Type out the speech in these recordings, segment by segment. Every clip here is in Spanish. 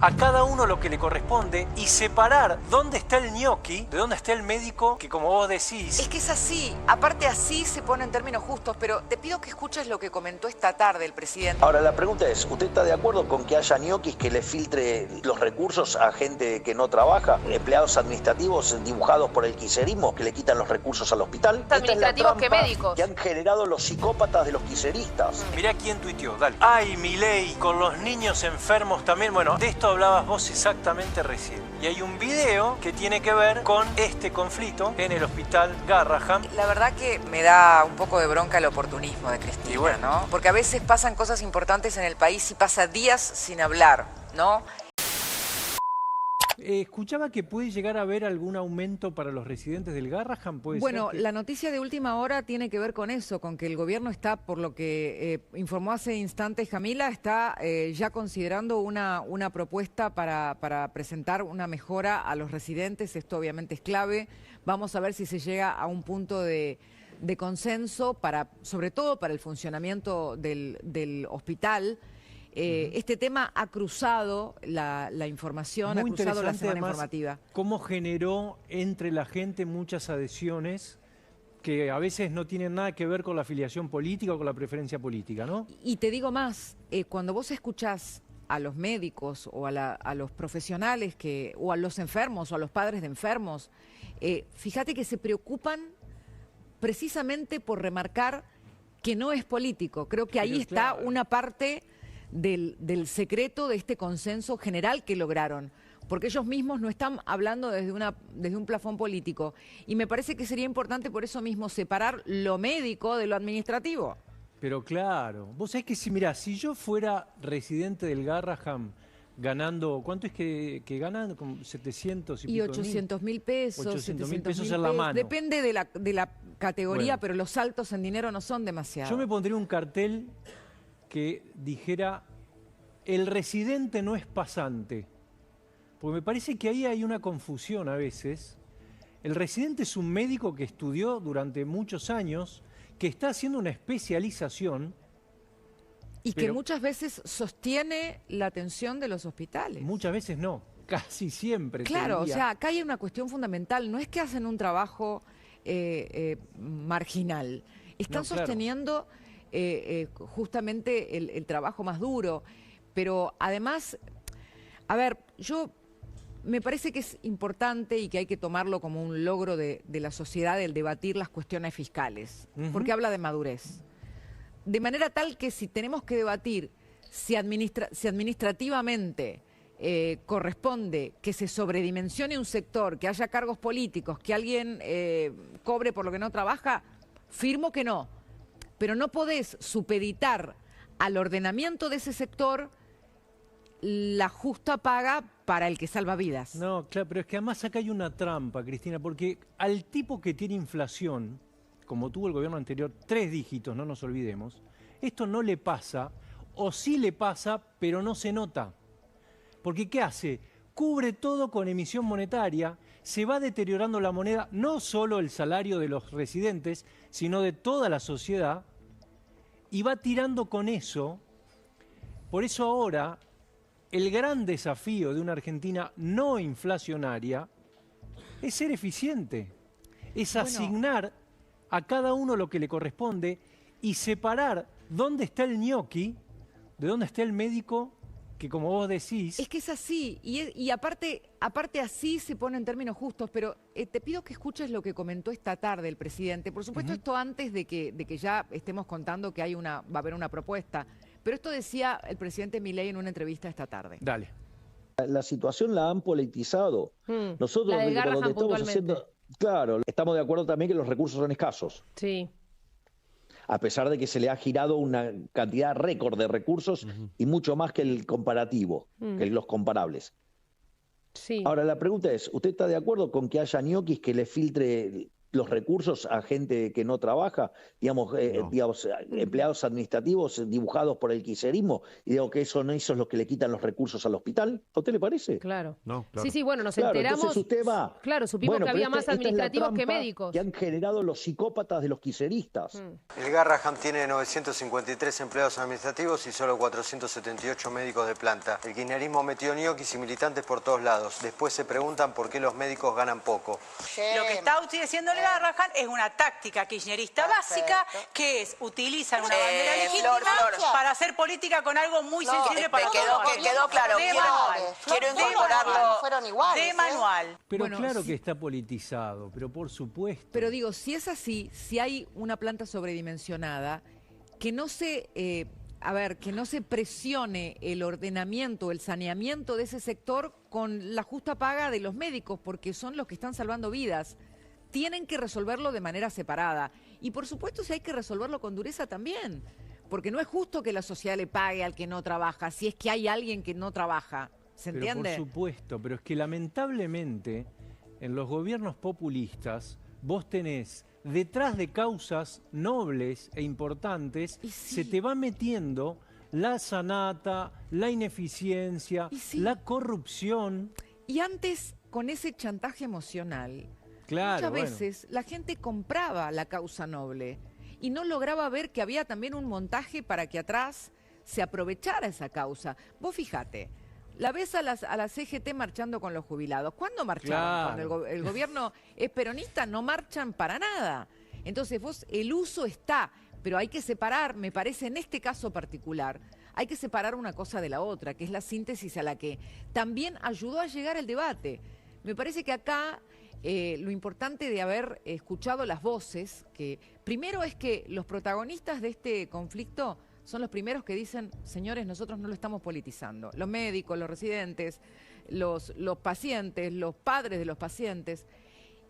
a cada uno lo que le corresponde y separar dónde está el ñoqui de dónde está el médico, que como vos decís... Es que es así, aparte así se pone en términos justos, pero te pido que escuches lo que comentó esta tarde el presidente. Ahora la pregunta es, ¿usted está de acuerdo con que haya ñoquis que le filtre los recursos a gente que no trabaja? Empleados administrativos dibujados por el kirchnerismo que le quitan los recursos al hospital. Administrativos que médicos. Que han generado los psicópatas de los kirchneristas. Mirá quién tuiteó, dale. Ay, Milei, con los niños enfermos también. Bueno, de esto hablabas vos exactamente recién. Y hay un video que tiene que ver con este conflicto en el hospital Garrahan. La verdad que me da un poco de bronca el oportunismo de Cristina, Y bueno, ¿no? Porque a veces pasan cosas importantes en el país y pasa días sin hablar, ¿no? Escuchaba que puede llegar a haber algún aumento para los residentes del Garrahan, ¿puede Bueno, ser que... la noticia de última hora tiene que ver con eso, con que el gobierno está, por lo que informó hace instantes Jamila, está ya considerando una propuesta para presentar una mejora a los residentes. Esto obviamente es clave. Vamos a ver si se llega a un punto de consenso, sobre todo para el funcionamiento del hospital. Este tema ha cruzado la información, Muy ha cruzado la interesante, semana además, informativa. cómo generó entre la gente muchas adhesiones que a veces no tienen nada que ver con la afiliación política o con la preferencia política, ¿no? Y te digo más, cuando vos escuchás a los médicos o a los profesionales o a los enfermos o a los padres de enfermos, fíjate que se preocupan precisamente por remarcar que no es político. Creo que ahí está una parte del secreto de este consenso general que lograron, porque ellos mismos no están hablando desde un plafón político. Y me parece que sería importante por eso mismo separar lo médico de lo administrativo. Pero claro, vos sabés que si yo fuera residente del Garrahan ganando, ¿cuánto es que ganan? Como 700 y pico 800.000 pesos, 800.000 pesos 700.000 en la mano. Depende de la categoría, Bueno, pero los saltos en dinero no son demasiados. yo me pondría un cartel que dijera, el residente no es pasante. Porque me parece que ahí hay una confusión a veces. El residente es un médico que estudió durante muchos años, que está haciendo una especialización. Y que muchas veces sostiene la atención de los hospitales. Muchas veces no, casi siempre. Claro, o sea, acá hay una cuestión fundamental. No es que hacen un trabajo marginal. Están sosteniendo justamente el trabajo más duro. Pero además, a ver, me parece que es importante y que hay que tomarlo como un logro de la sociedad el debatir las cuestiones fiscales, porque habla de madurez. De manera tal que si tenemos que debatir si administrativamente corresponde que se sobredimensione un sector, que haya cargos políticos, que alguien cobre por lo que no trabaja, firmo que no. Pero no podés supeditar al ordenamiento de ese sector la justa paga para el que salva vidas. No, claro, pero es que además acá hay una trampa, Cristina, porque al tipo que tiene inflación, como tuvo el gobierno anterior, 3 dígitos, no nos olvidemos, esto no le pasa, o sí le pasa, pero no se nota. Porque ¿qué hace? Cubre todo con emisión monetaria, se va deteriorando la moneda, no solo el salario de los residentes, sino de toda la sociedad, y va tirando con eso. Por eso ahora el gran desafío de una Argentina no inflacionaria es ser eficiente, es asignar a cada uno lo que le corresponde y separar dónde está el ñoqui de dónde está el médico, que como vos decís... Es que es así, y aparte así se pone en términos justos, pero te pido que escuches lo que comentó esta tarde el presidente. Por supuesto, esto antes de que ya estemos contando que va a haber una propuesta. Pero esto decía el presidente Milei en una entrevista esta tarde. Dale. La situación la han politizado. Nosotros La de cuando Garrahan estamos haciendo... Claro, estamos de acuerdo también que los recursos son escasos. Sí. A pesar de que se le ha girado una cantidad récord de recursos y mucho más que el comparativo, que los comparables. Sí. Ahora la pregunta es, ¿usted está de acuerdo con que haya ñoquis que le filtre los recursos a gente que no trabaja, digamos, empleados administrativos dibujados por el kirchnerismo, y digo que eso no es lo que le quitan los recursos al hospital. ¿A usted le parece? Claro. No, claro. Sí, sí, bueno, nos Claro, enteramos. entonces usted va. Claro, supimos Bueno, que había pero más esta es la administrativos que trampa médicos. que han generado los psicópatas de los kirchneristas. El Garrahan tiene 953 empleados administrativos y solo 478 médicos de planta. El kirchnerismo metió ñoquis y militantes por todos lados. Después se preguntan por qué los médicos ganan poco. Lo que está diciendo el Garrahan es una táctica kirchnerista básica, que es utilizar una bandera legítima para hacer política con algo muy sensible para todos. Quedó claro. Quiero incorporarlo de manual. Pero Bueno, claro sí. que está politizado, pero por supuesto. Pero digo, si es así, si hay una planta sobredimensionada, que no se, que no se presione el ordenamiento, el saneamiento de ese sector con la justa paga de los médicos, porque son los que están salvando vidas. Tienen que resolverlo de manera separada. Y por supuesto, si hay que resolverlo con dureza también, porque no es justo que la sociedad le pague al que no trabaja, si es que hay alguien que no trabaja. ¿Se entiende? Pero por supuesto, pero es que lamentablemente en los gobiernos populistas vos tenés detrás de causas nobles e importantes, Y sí. se te va metiendo la sanata, la ineficiencia, Y sí. la corrupción. Y antes, con ese chantaje emocional, Claro, muchas bueno. veces la gente compraba la causa noble y no lograba ver que había también un montaje para que atrás se aprovechara esa causa. Vos fíjate, la ves a la CGT marchando con los jubilados. ¿Cuándo marcharon? Claro. Cuando el gobierno es peronista, no marchan para nada. Entonces vos, el uso está, pero hay que separar, me parece, en este caso particular, hay que separar una cosa de la otra, que es la síntesis a la que también ayudó a llegar el debate. Me parece que acá lo importante de haber escuchado las voces, que primero es que los protagonistas de este conflicto son los primeros que dicen, señores, nosotros no lo estamos politizando. Los médicos, los residentes, los pacientes, los padres de los pacientes.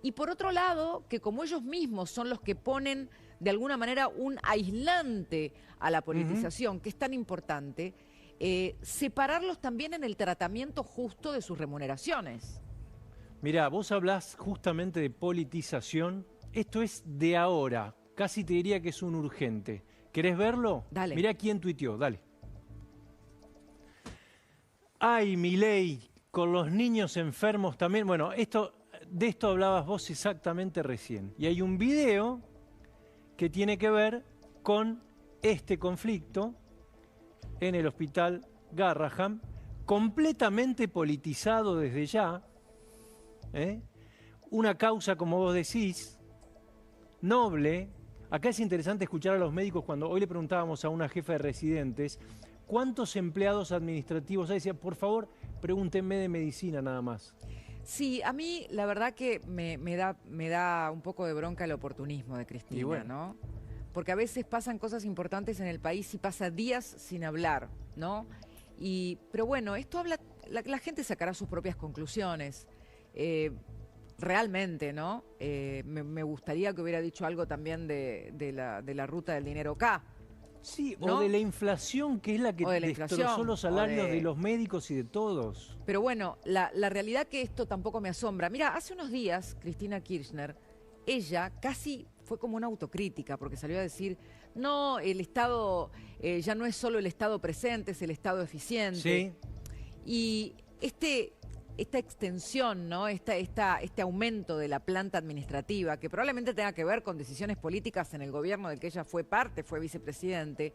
Y por otro lado, que como ellos mismos son los que ponen de alguna manera un aislante a la politización, que es tan importante, separarlos también en el tratamiento justo de sus remuneraciones. Mirá, vos hablás justamente de politización. Esto es de ahora. Casi te diría que es un urgente. ¿Querés verlo? Dale. Mirá quién tuiteó, dale. Ay, Milei, con los niños enfermos también. Bueno, de esto hablabas vos exactamente recién. Y hay un video que tiene que ver con este conflicto en el hospital Garrahan, completamente politizado desde ya. Una causa, como vos decís, noble. Acá es interesante escuchar a los médicos cuando hoy le preguntábamos a una jefa de residentes cuántos empleados administrativos hay. Decía, por favor, pregúntenme de medicina nada más. Sí, a mí la verdad que me da un poco de bronca el oportunismo de Cristina, Y bueno. ¿no? Porque a veces pasan cosas importantes en el país y pasa días sin hablar, ¿no? Pero bueno, esto habla, la gente sacará sus propias conclusiones. Realmente, ¿no? Me gustaría que hubiera dicho algo también de la ruta del dinero K. Sí, ¿no? o de la inflación, que es la que O de la destrozó inflación, los salarios o de- de los médicos y de todos. Pero bueno, la realidad que esto tampoco me asombra. Mira, hace unos días, Cristina Kirchner, ella casi fue como una autocrítica, porque salió a decir, no, el Estado ya no es solo el Estado presente, es el Estado eficiente. Sí. Y esta extensión, ¿no? Este aumento de la planta administrativa, que probablemente tenga que ver con decisiones políticas en el gobierno del que ella fue parte, fue vicepresidente,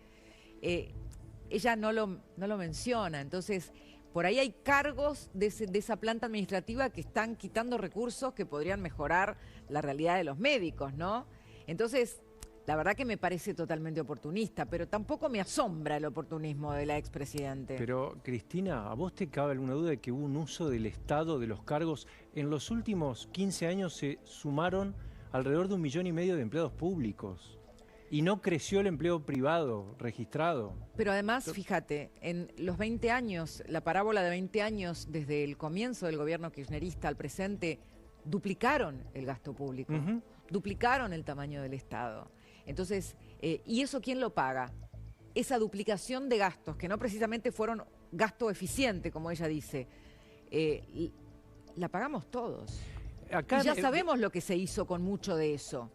ella no lo menciona. Entonces, por ahí hay cargos de esa planta administrativa que están quitando recursos que podrían mejorar la realidad de los médicos, ¿no? Entonces, la verdad que me parece totalmente oportunista, pero tampoco me asombra el oportunismo de la expresidente. Pero, Cristina, ¿a vos te cabe alguna duda de que hubo un uso del Estado, de los cargos? En los últimos 15 años se sumaron alrededor de 1,5 millones de empleados públicos y no creció el empleo privado registrado. Pero además, fíjate, en los 20 años, la parábola de 20 años desde el comienzo del gobierno kirchnerista al presente, duplicaron el gasto público, duplicaron el tamaño del Estado. Entonces, ¿y eso quién lo paga? Esa duplicación de gastos, que no precisamente fueron gasto eficiente, como ella dice, la pagamos todos. acá... Y ya sabemos lo que se hizo con mucho de eso.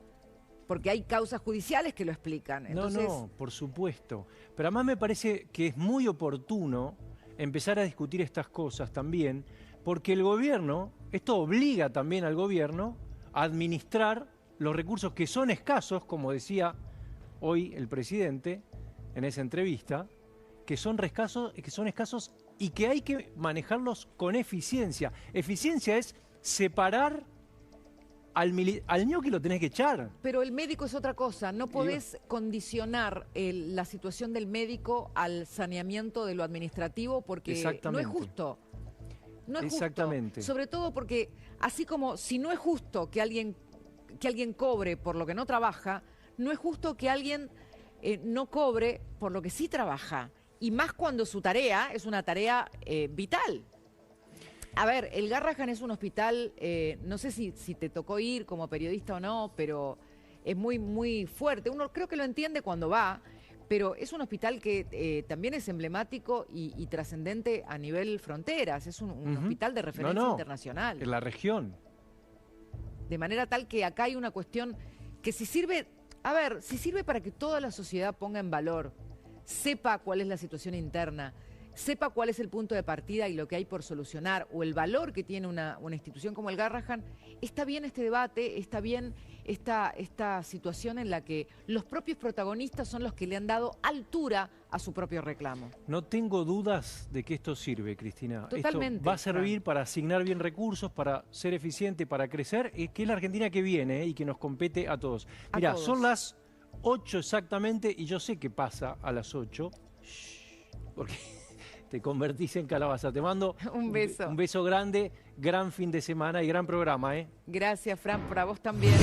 Porque hay causas judiciales que lo explican. Entonces... No, por supuesto. Pero además me parece que es muy oportuno empezar a discutir estas cosas también, porque el gobierno, esto obliga también al gobierno a administrar los recursos que son escasos, como decía hoy el presidente en esa entrevista, que son escasos y que hay que manejarlos con eficiencia. Eficiencia es separar al ñoqui, lo tenés que echar. Pero el médico es otra cosa, no podés condicionar la situación del médico al saneamiento de lo administrativo porque no es justo. No es Exactamente. Justo. Sobre todo porque, así como si no es justo que alguien cobre por lo que no trabaja, no es justo que alguien no cobre por lo que sí trabaja. Y más cuando su tarea es una tarea vital. A ver, el Garrahan es un hospital, no sé si te tocó ir como periodista o no, pero es muy, muy fuerte. Uno creo que lo entiende cuando va, pero es un hospital que también es emblemático y trascendente a nivel fronteras. Es un hospital de referencia internacional. En la región. De manera tal que acá hay una cuestión que si sirve para que toda la sociedad ponga en valor, sepa cuál es la situación interna, sepa cuál es el punto de partida y lo que hay por solucionar, o el valor que tiene una institución como el Garrahan, está bien este debate, está bien esta situación en la que los propios protagonistas son los que le han dado altura a su propio reclamo. No tengo dudas de que esto sirve, Cristina. Totalmente. Esto va a servir para asignar bien recursos, para ser eficiente, para crecer, que es la Argentina que viene y que nos compete a todos. Mira, son las 8 exactamente y yo sé qué pasa a las 8, porque te convertís en calabaza. Te mando un beso. Un beso grande, gran fin de semana y gran programa, ¿eh? Gracias, Fran, para vos también.